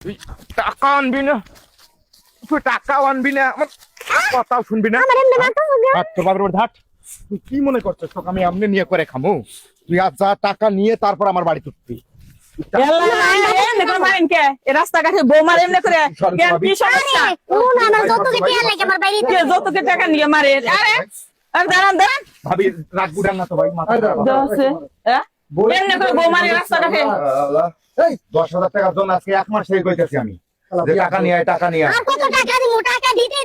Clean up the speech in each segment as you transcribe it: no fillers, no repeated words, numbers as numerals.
তুই টাকা আনবি না, তুই টাকাও আনবি না, আমার কথাও শুনবি না। তোর বাবার উপর ধাট। তুই কি মনে করছিস তোকে আমি এমনি নিয়ে করে খামু? তুই আজ যা টাকা নিয়ে তারপর আমার বাড়ি তুলবি। রাস্তাঘাটে বৌমার এমনি করে যৌতুকের টাকা নিয়ে মারে। দাঁড়ান দাঁড়ান ভাবি রাগ গুড়ান না তো ভাই, মাথা এমনি করে বৌমার রাস্তাঘাটে 10,000 টাকার জন্য আজকে 1 মাস থেকে কইতেছি আমি যে টাকা নিয়ে আয়, টাকা নিয়ে আয়। কত টাকা দিমু, টাকা দিতে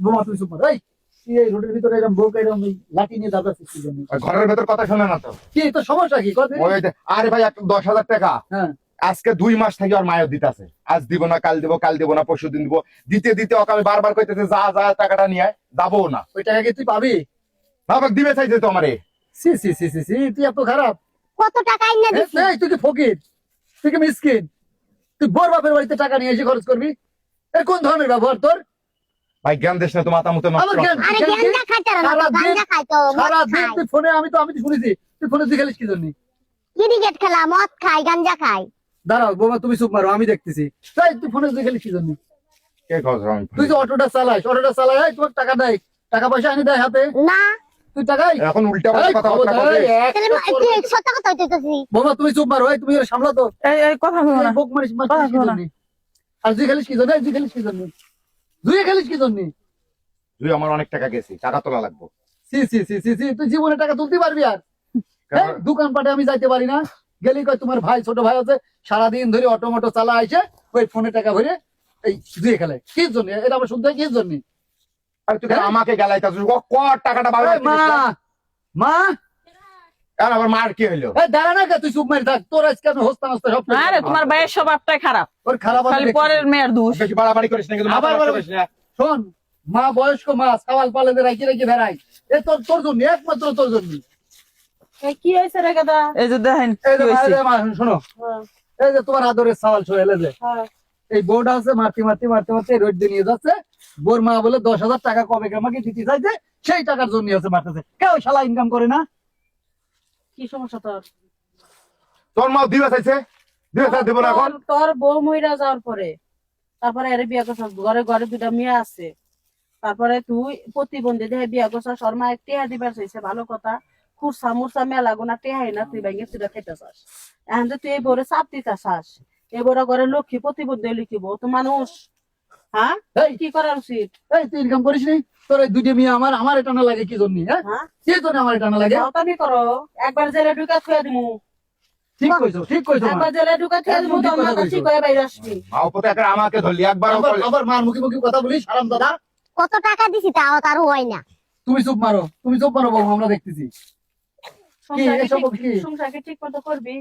বোমা তুই সুপার এই এই রোডের ভিতরে এরকম বউ এরকম লাঠি নিয়ে দাঁড়াচ্ছিস কি জন্য? ঘরের ভেতর কথা শোনে না তো? কি তো সমস্যা কি কত? আরে ভাই 10,000 টাকা হ্যাঁ আজকে 2 মাস থেকে আর মায়ের দিতেছে। আজ দিব না, কাল দিব, কাল দিব না, পরশু দিন দিব। দিতে দিতে ওকে আমি বারবার কইতেছে যা যা টাকাটা নিয়ে আয়, যাবো না। ওই টাকা কি তুই পাবি? বাবা দিবে চাইছে তো আমারে। সি সি সি সি সি তুই এত খারাপ? কত টাকা আইনা দিছি? এই তুই কি ফকির? তুই কি মিসকিন? তুই বড় বাপের বাড়িতে টাকা নিয়ে এসে খরচ করবি? এর কোন ধরনের ব্যবহার তোর? ভাই জ্ঞান দেশ না তো, মাথা মতো নষ্ট। আরে গাঞ্জা খাইতে না, গাঞ্জা খাইতো সারা মদ দিন খায়। তুই ফোনে আমি তো শুনেছি তুই ফোনে তুই খেলিস কি জন্য? ক্রিকেট খেলা, মদ খায়, গাঞ্জা খায়। দাঁড়াও বোমা তুমি চুপ মারো, আমি দেখতেছি। তাই তুই ফোনে তুই খেলিস কি জন্য? কে কথা আমি তুই যে অটোটা চালাস তোমার টাকা দেয়, টাকা পয়সা আনি দেয় হাতে? না তুই টাকাই এখন উল্টা পাল্টা কথা বলতে তাহলে তুই সত্য কথা হইতেছিস। বোমা তুমি চুপ মারো, তুই এর সামলা তো। এই কথা বলো না। বুক মারিস মারিস কি জন্য? আর তুই খেলিস কি জন্য? তুই খেলিস কি জন্য? তুই খেলিস কি জন্য? তুই আমার অনেক টাকা গেছি, টাকা তোলা লাগবে। সি সি সি সি সি তুই জীবনে টাকা তুলতে পারবি আর? দোকানপাটে আমি যাইতে পারি না, গেলি কয় তোমার ভাই ছোট ভাই আছে সারাদিন ধরে অটো মোটো চালা আইসে ওই ফোনে টাকা ভরে এই জুয়ে খেলে কি জন্য? এটা আমার শুনতে হয় কি জন্য? আর তুই আমাকে গেলাইতাছিস ক টাকাটা বাবা মা মা আর আবার মার কি হইলো? দাঁড়া না তুই চুপ মারি থাক, তোর আজকে আমি হস্তা নস্তা সব আরে তোমার ভাইয়ের স্বভাবটাই খারাপ, ওর খারাপ খালি পরের মেয়ের দোষ। বেশি বাড়াবাড়ি করিস না কিন্তু, মাথা নষ্ট করিস না। শোন মা বয়স্ক মা সওয়াল পালে রাখি রাখি ভেড়াই এ তোর জন্য, একমাত্র তোর জন্য। কি হয়েছে রে গাদা? এই যে দেখেন এই যে মা শোনো, এই যে তোমার আদরের সওয়াল সোহেলে যে এই বোর্ড আছে মারতে মারতে মারতে মারতে রোড দিয়ে নিয়ে যাচ্ছে। বোর মা বলে 10,000 টাকা কবে আমাকে দিতে চাইছে, সেই টাকার জন্য হচ্ছে মারতেছে। কেউ শালা ইনকাম করে না। কি সমস্যা তোর? তোর মা দিবে চাইছে, দিবে চাই দেবো না এখন। তোর বউ মইরা যাওয়ার পরে তারপরে এর বিয়া করছিস, ঘরে ঘরে 2টা মেয়ে আছে, তারপরে তুই প্রতিবন্ধী দেহে বিয়া করছিস, ওর মা টেহা দিবার চাইছে, ভালো কথা। খুরসা মুরসা মেলা গোনা টেহাই না, তুই ভেঙে তুই খেতে চাস। এখন তুই এই বউরে চাপ দিতে চাস, এই বউরা ঘরে লক্ষ্মী প্রতিবন্ধী লিখিব, তো মানুষ হ্যাঁ কি করা উচিত? এই তুই ইনকাম করিস নি, তোর এই দুইটা মেয়ে আমার এটা না লাগে কি জন্য? হ্যাঁ কি জন্য আমার এটা না লাগে? তাওতানি করো, একবার জেলে ঢুকা থুয়া দিমু। ঠিক কইছো ঠিক কইছো। একবার জেলে ঢুকা থুয়া দিমু, তো আমার কাছে কয়ে বাইরে আসবি। মাও পথে একটা আমাকে ধরলি একবার। আবার মার মুখে মুখে কথা বলিস হারাম দাদা। কত টাকা দিছি তাও তার হয় না। তুমি চুপ মারো বাবু, আমরা দেখতেছি। সংসারকে ঠিক মতো করবি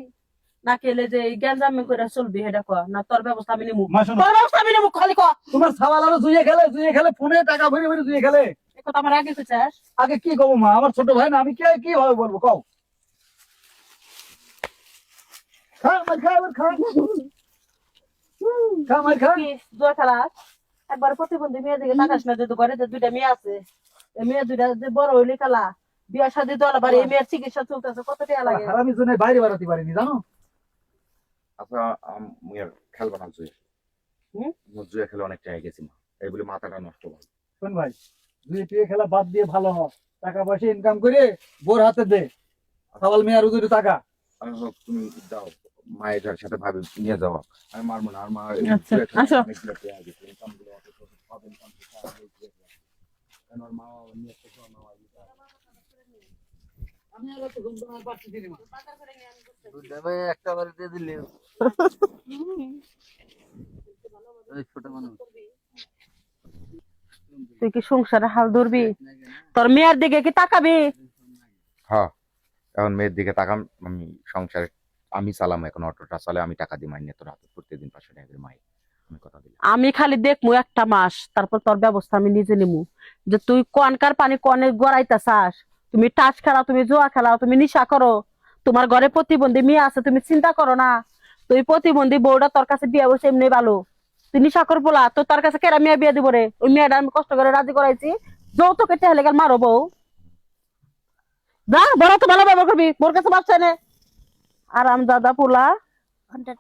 না, খেলে যে গ্যাঞ্জামে করে চলবি সেটা কর না, তোর ব্যবস্থা আমি নিমু। তোর ব্যবস্থা আমি নিমু, খালি কর। তোমার সাওয়াল আরো জুয়ে খেলে ফোনে টাকা ভরে ভরে জুয়ে খেলে। এই কথা আমার আগে কইছাস? আগে কি কব মা, আমার ছোট ভাই না, আমি কি ভাবে বলবো কও? খা মার খা কি জুয়া খেলাস? একবার প্রতিবন্ধী মেয়ে দিকে তাকাস না, যে ঘরে যে 2টা মেয়ে আছে, এই মেয়ে 2টা যে বড় হইলে খেলা বিয়া শাদী দল, আবার এই মেয়ের চিকিৎসা চলতেছে, কত টাকা লাগে? আমি জন্য বাইরে বাড়াতে পারিনি জানো। আচ্ছা আমি আর খেলবো না জুয়ে। জুয়ে খেলে অনেক টাকা গেছি মা, এই বলে মাথাটা নষ্ট হয়। শোন ভাই, জুয়ে খেলা বাদ দিয়ে ভালো হ, টাকা পয়সা ইনকাম করে বোর হাতে দে, সাওয়াল মেয়ার উজুরি টাকা। তুমি যাও মায়ের সাথে ভাবি নিয়ে যাও, আমি মারবো না। আর মা আসো। একটা বাড়িতে দিলে ছোট মানুষ তুই কি সংসারে হাল ধরবি? তোর মেয়ের দিকে কি তাকাবি? হ্যাঁ এখন মেয়ের দিকে তাকাম, আমি সংসারে আমি চালাম, এখন অটোটা চালে আমি টাকা দিই মাইনে তোর হাতে প্রত্যেকদিন 500 টাকা করে মাই, আমি কথা দিলাম। আমি খালি দেখমু 1টা মাস, তারপর তোর ব্যবস্থা আমি নিজে নিমু। যে তুই কনকার পানি কনে গড়াইতে চাস, তুমি টাচ খেলাও, তুমি জুয়া খেলাও, তুমি নিশা করো, তোমার ঘরে প্রতিবন্ধী মেয়ে আছে, তুমি চিন্তা করো না? তুই প্রতিবন্ধী বউটা তোর কাছে বিয়ে বসে এমনি ভালো, তুই নিশা কর বলা, তো তার কাছে কেরা মেয়ে বিয়ে দিব রে? ওই মেয়েটা আমি কষ্ট করে রাজি করাইছি, যৌতুকে টেহলে গেল মারো বউ। যা বড় তো ভালো ব্যবহার করবি, মোর কাছে বাচ্চা নে। আরাম দাদা পোলা। ঘন্টা